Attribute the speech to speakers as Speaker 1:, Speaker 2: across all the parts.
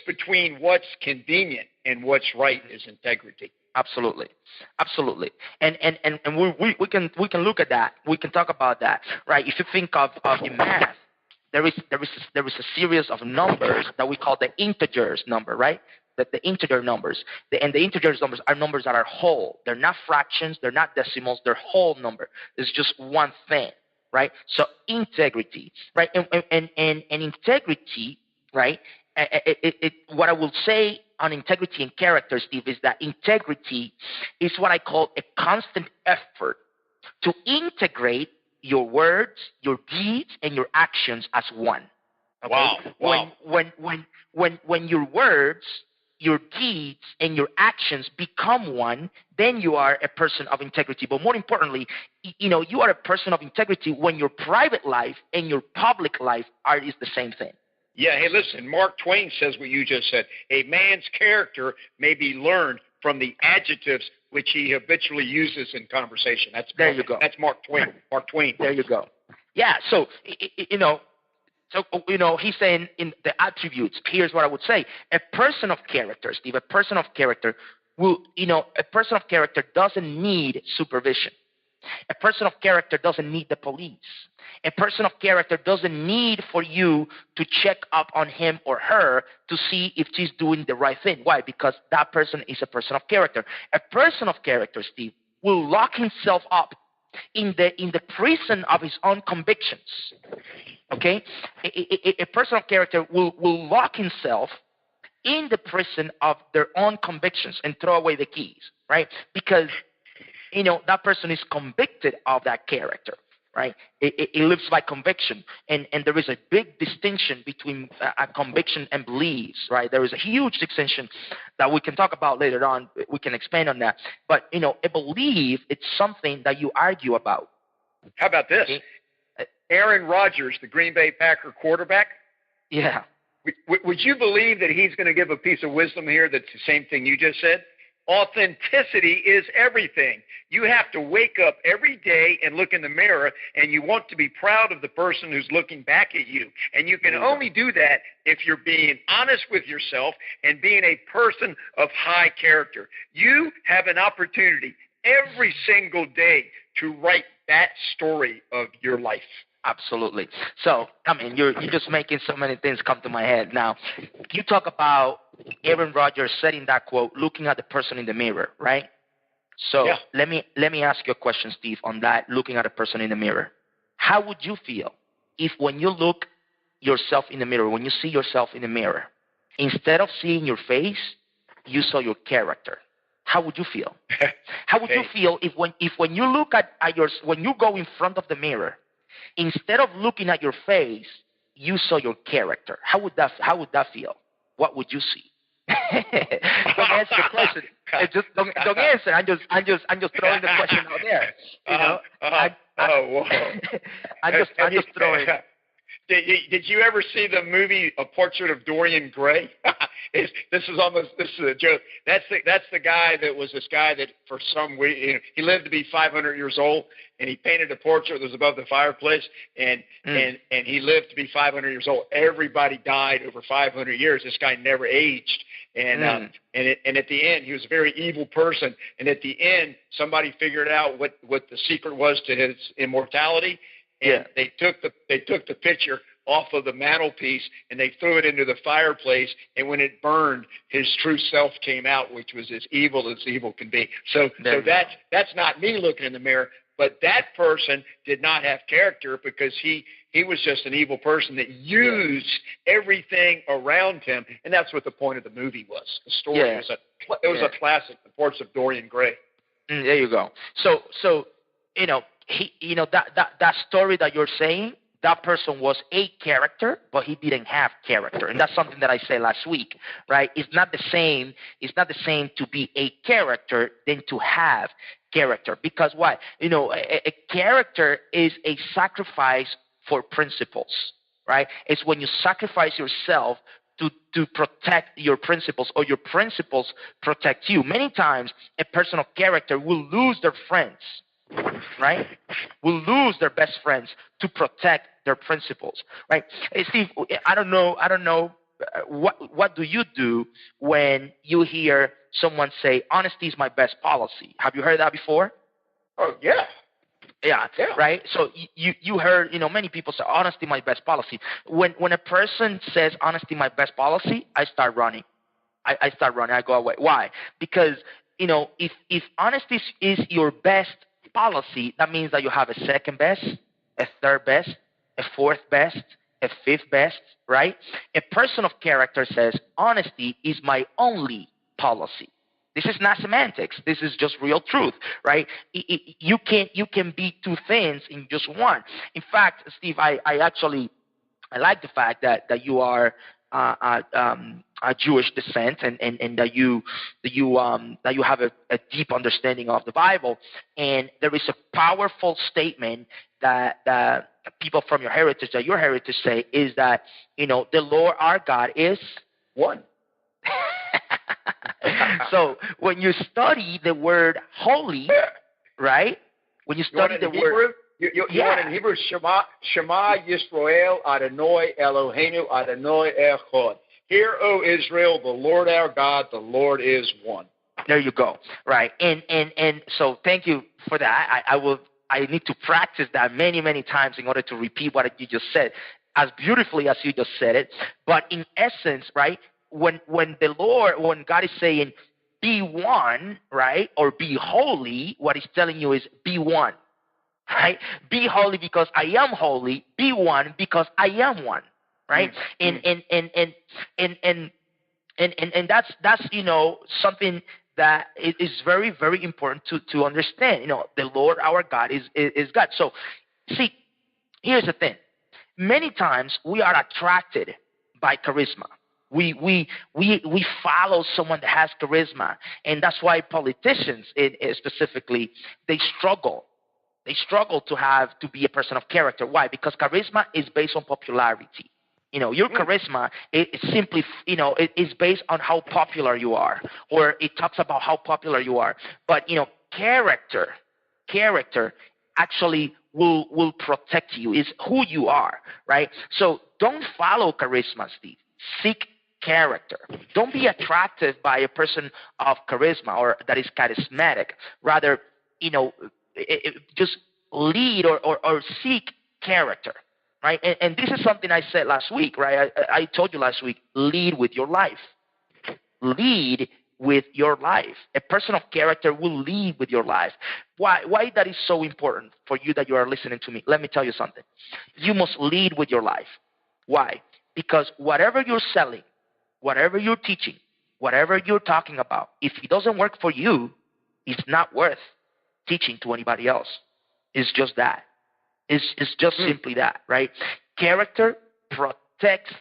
Speaker 1: between what's convenient and what's right is integrity.
Speaker 2: Absolutely, absolutely, and we can look at that. We can talk about that, right? If you think of in math, there is a series of numbers that we call the integers number, right? The integer numbers, and the integers numbers are numbers that are whole. They're not fractions. They're not decimals. They're whole number. It's just one thing, right? So integrity, right? And integrity, right? What I will say on integrity and character, Steve, is that integrity is what I call a constant effort to integrate your words, your deeds, and your actions as one.
Speaker 1: Okay?
Speaker 2: Wow. When your words, your deeds, and your actions become one, then you are a person of integrity. But more importantly, you are a person of integrity when your private life and your public life is the same thing.
Speaker 1: Yeah, hey, listen, Mark Twain says what you just said. A man's character may be learned from the adjectives which he habitually uses in conversation.
Speaker 2: There you go.
Speaker 1: That's Mark Twain. Mark Twain.
Speaker 2: There you go. Yeah, so he's saying in the attributes, here's what I would say. A person of character, Steve, a person of character doesn't need supervision. A person of character doesn't need the police. A person of character doesn't need for you to check up on him or her to see if she's doing the right thing. Why? Because that person is a person of character. A person of character, Steve, will lock himself up in the prison of his own convictions. Okay? A person of character will lock himself in the prison of their own convictions and throw away the keys, right? Because that person is convicted of that character, right? It lives by conviction, and there is a big distinction between a conviction and beliefs, right? There is a huge distinction that we can talk about later on. We can expand on that. But, a belief, it's something that you argue about.
Speaker 1: How about this? Okay. Aaron Rodgers, the Green Bay Packer quarterback.
Speaker 2: Yeah.
Speaker 1: Would you believe that he's going to give a piece of wisdom here that's the same thing you just said? Authenticity is everything. You have to wake up every day and look in the mirror, and you want to be proud of the person who's looking back at you. And you can only do that if you're being honest with yourself and being a person of high character. You have an opportunity every single day to write that story of your life.
Speaker 2: Absolutely. So, you're just making so many things come to my head. Now, you talk about Aaron Rodgers setting that quote, looking at the person in the mirror, right? So yeah. Let me ask you a question, Steve, on that, looking at a person in the mirror. How would you feel if when you look yourself in the mirror, when you see yourself in the mirror, instead of seeing your face, you saw your character? How would you feel? How would you feel if when you look at when you go in front of the mirror, instead of looking at your face, you saw your character? How would that feel? What would you see? Don't answer the question. Don't answer. I'm just throwing the question out there. I'm just throwing.
Speaker 1: Did you ever see the movie A Portrait of Dorian Gray? This is a joke. That's the guy that was this guy that for some reason he lived to be 500 years old, and he painted a portrait that was above the fireplace, and he lived to be 500 years old. Everybody died over 500 years. This guy never aged, and at the end he was a very evil person. And at the end, somebody figured out what the secret was to his immortality. And they took the picture off of the mantelpiece and they threw it into the fireplace. And when it burned, his true self came out, which was as evil can be. So that's not me looking in the mirror, but that person did not have character because he was just an evil person that used everything around him, and that's what the point of the movie was. The story was a classic, The Portrait of Dorian Gray.
Speaker 2: There you go. So that story that you're saying, that person was a character, but he didn't have character. And that's something that I said last week, right? It's not the same to be a character than to have character. Because why? A character is a sacrifice for principles, right? It's when you sacrifice yourself to protect your principles, or your principles protect you. Many times, a person of character will lose their friends, right? Will lose their best friends to protect their principles, right? Hey, Steve, I don't know what do you do when you hear someone say honesty is my best policy? Have you heard that before?
Speaker 1: Oh yeah.
Speaker 2: Yeah,
Speaker 1: Yeah.
Speaker 2: right. So you heard many people say honesty my best policy. When a person says honesty my best policy, I start running. I start running. I go away. Why? Because if honesty is your best policy, that means that you have a second best, a third best, a fourth best, a fifth best, right? A person of character says honesty is my only policy. This is not semantics. This is just real truth, right? You can be two things in just one. In fact, Steve, I like the fact that you are a Jewish descent and that you have a deep understanding of the Bible. And there is a powerful statement that people from your heritage say is that the Lord our God is
Speaker 1: one.
Speaker 2: So when you study the word holy, right? When you study the word,
Speaker 1: you want in Hebrew, Shema Yisrael Adonai Eloheinu Adonai Echad. Hear, O Israel, the Lord our God, the Lord is one.
Speaker 2: There you go. Right. And so thank you for that. I need to practice that many times in order to repeat what you just said as beautifully as you just said it. But in essence, right, when God is saying be one, right, or be holy, what he's telling you is be one. Right? Be holy because I am holy. Be one because I am one. Right? And that's something that is very, very important to understand. The Lord our God is God. So see, here's the thing. Many times we are attracted by charisma. We follow someone that has charisma, and that's why politicians specifically they struggle. They struggle to be a person of character. Why? Because charisma is based on popularity. Your charisma is simply, it is based on how popular you are, or it talks about how popular you are. But character actually will protect you. Is who you are, right? So don't follow charisma, Steve. Seek character. Don't be attracted by a person of charisma or that is charismatic. Rather, just lead or seek character, right? And this is something I said last week, right? I told you last week, lead with your life. Lead with your life. A person of character will lead with your life. Why that is so important for you that you are listening to me? Let me tell you something. You must lead with your life. Why? Because whatever you're selling, whatever you're teaching, whatever you're talking about, if it doesn't work for you, it's not worth teaching to anybody else. It's just that. It's just simply that, right? Character protects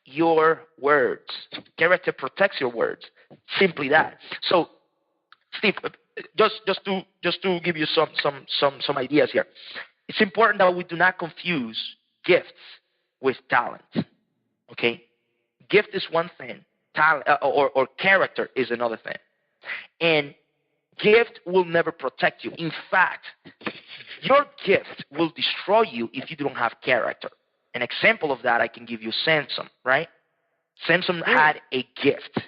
Speaker 2: your words. Character protects your words. Simply that. So, Steve, just to give you some ideas here. It's important that we do not confuse gifts with talent. Okay? Gift is one thing. Talent or character is another thing. And gift will never protect you. In fact, your gift will destroy you if you don't have character. An example of that I can give you Samson, right? Samson had a gift,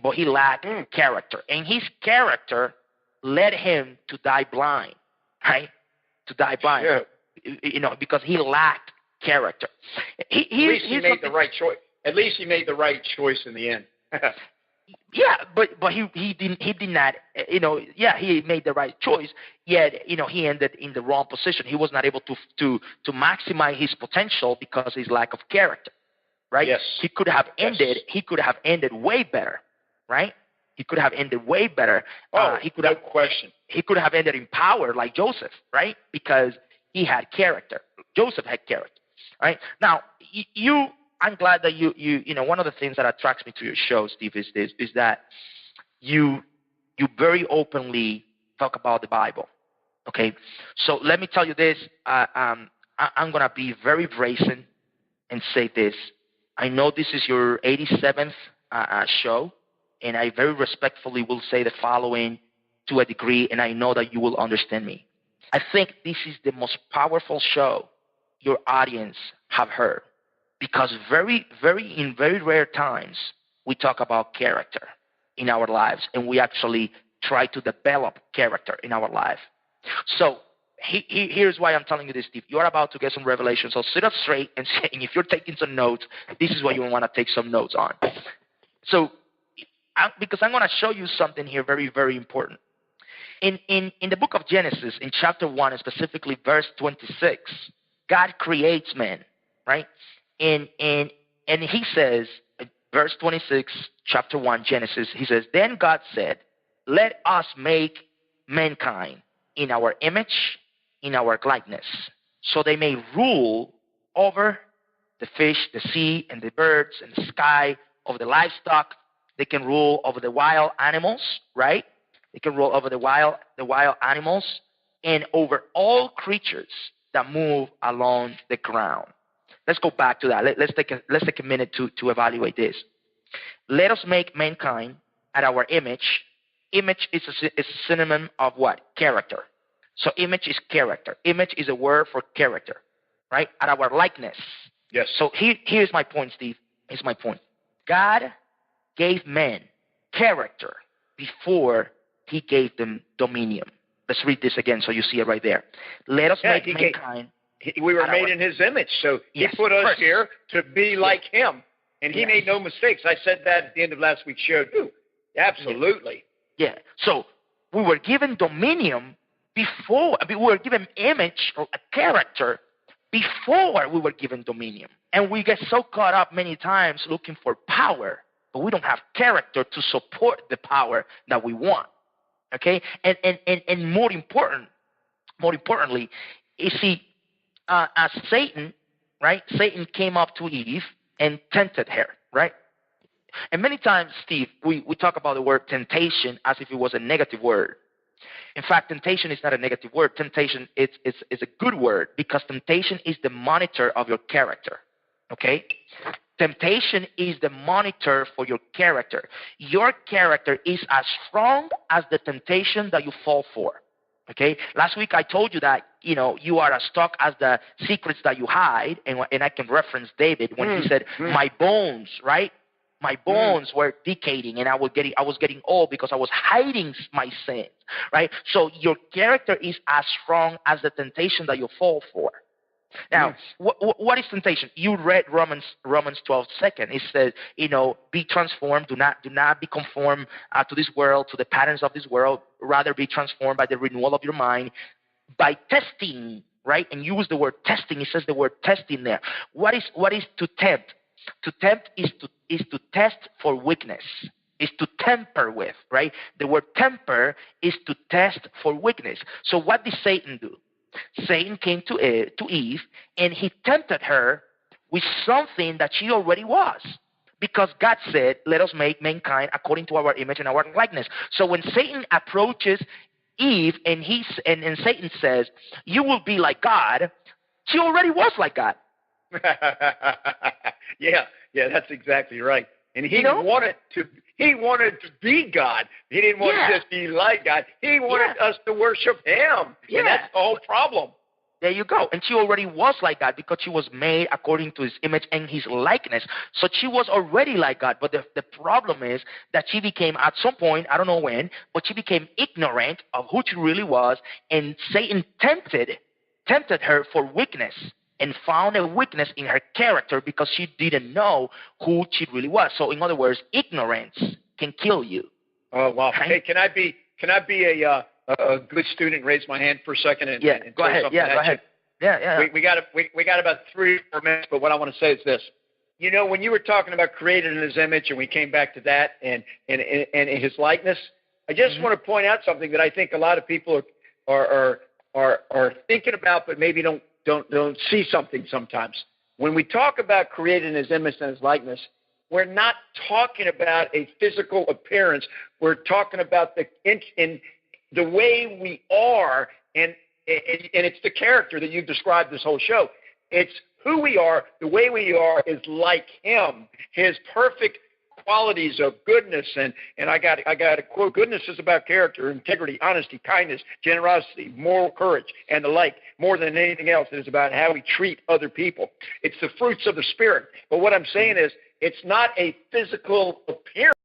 Speaker 2: but he lacked character. And his character led him to die blind, right? To die blind, because he lacked character.
Speaker 1: At least he made the right choice. At least he made the right choice in the end.
Speaker 2: Yeah, but he did not, he made the right choice, yet, he ended in the wrong position. He was not able to maximize his potential because of his lack of character, right?
Speaker 1: Yes.
Speaker 2: He could have ended way better, right? He could have ended way better.
Speaker 1: No question.
Speaker 2: He could have ended in power like Joseph, right? Because he had character. Joseph had character, right? Now, I'm glad that you one of the things that attracts me to your show, Steve, is that you very openly talk about the Bible. Okay, so let me tell you this. I'm gonna be very brazen and say this. I know this is your 87th show, and I very respectfully will say the following to a degree, and I know that you will understand me. I think this is the most powerful show your audience have heard. because in very rare times we talk about character in our lives, and we actually try to develop character in our life. So here's why I'm telling you this, Steve. You are about to get some revelation. So sit up straight and say, and if you're taking some notes, this is what you want to take some notes on. So because I'm going to show you something here very, very important. In the book of Genesis, in chapter 1, and specifically verse 26, God creates man, right? And he says, verse 26, chapter 1, Genesis, he says, then God said, let us make mankind in our image, in our likeness, so they may rule over the fish, the sea, and the birds, and the sky, over the livestock. They can rule over the wild animals, right? They can rule over the wild animals and over all creatures that move along the ground. Let's go back to that. Let's take a minute to evaluate this. Let us make mankind at our image. Image is a synonym of what? Character. So image is character. Image is a word for character, right? At our likeness.
Speaker 1: Yes.
Speaker 2: So here's my point, Steve. Here's my point. God gave men character before he gave them dominion. Let's read this again so you see it right there. Let us make mankind.
Speaker 1: We were made in his image, so he put us here to be like him, and he made no mistakes. I said that at the end of last week's show, too. Absolutely.
Speaker 2: Yeah. So we were given dominion before. We were given image or a character before we were given dominion. And we get so caught up many times looking for power, but we don't have character to support the power that we want. Okay? And more importantly, you see, as Satan, right? Satan came up to Eve and tempted her, right? And many times, Steve, we talk about the word temptation as if it was a negative word. In fact, temptation is not a negative word. Temptation is a good word, because temptation is the monitor of your character. Okay? Temptation is the monitor for your character. Your character is as strong as the temptation that you fall for. Okay? Last week I told you that, you are as stuck as the secrets that you hide, and I can reference David when he said, my bones, right? My bones were decaying, and I was getting old because I was hiding my sins, right? So your character is as strong as the temptation that you fall for. Now, what is temptation? You read Romans 12 second. It says, be transformed. Do not be conformed to this world, to the patterns of this world. Rather be transformed by the renewal of your mind, by testing, right? And use the word testing. It says the word testing there. What is to tempt? To tempt is to test for weakness. Is to temper with, right? The word temper is to test for weakness. So what did Satan do? Satan came to Eve, and he tempted her with something that she already was. Because God said, let us make mankind according to our image and our likeness. So when Satan approaches Eve and Satan says, you will be like God, she already was like God.
Speaker 1: Yeah, that's exactly right. And he wanted to be God. He didn't want to just be like God. He wanted us to worship him. And that's the whole problem.
Speaker 2: There you go. And she already was like God because she was made according to his image and his likeness. So she was already like God. But the problem is that she became, at some point, I don't know when, but she became ignorant of who she really was. And Satan tempted her for weakness, and found a weakness in her character because she didn't know who she really was. So in other words, ignorance can kill you.
Speaker 1: Oh, wow. Right? Hey, can I be a good student and raise my hand for a second and
Speaker 2: go ahead. Go ahead. Yeah.
Speaker 1: We got about 3 or 4 minutes, but what I want to say is this. When you were talking about created in his image, and we came back to that and his likeness, I just want to point out something that I think a lot of people are thinking about, but maybe don't see something sometimes. When we talk about created in his image and his likeness, we're not talking about a physical appearance. We're talking about in the way we are, and it's the character that you've described this whole show. It's who we are. The way we are is like him. His perfect qualities of goodness, and I got to quote, goodness is about character, integrity, honesty, kindness, generosity, moral courage, and the like. More than anything else, it is about how we treat other people. It's the fruits of the Spirit. But what I'm saying is, it's not a physical appearance.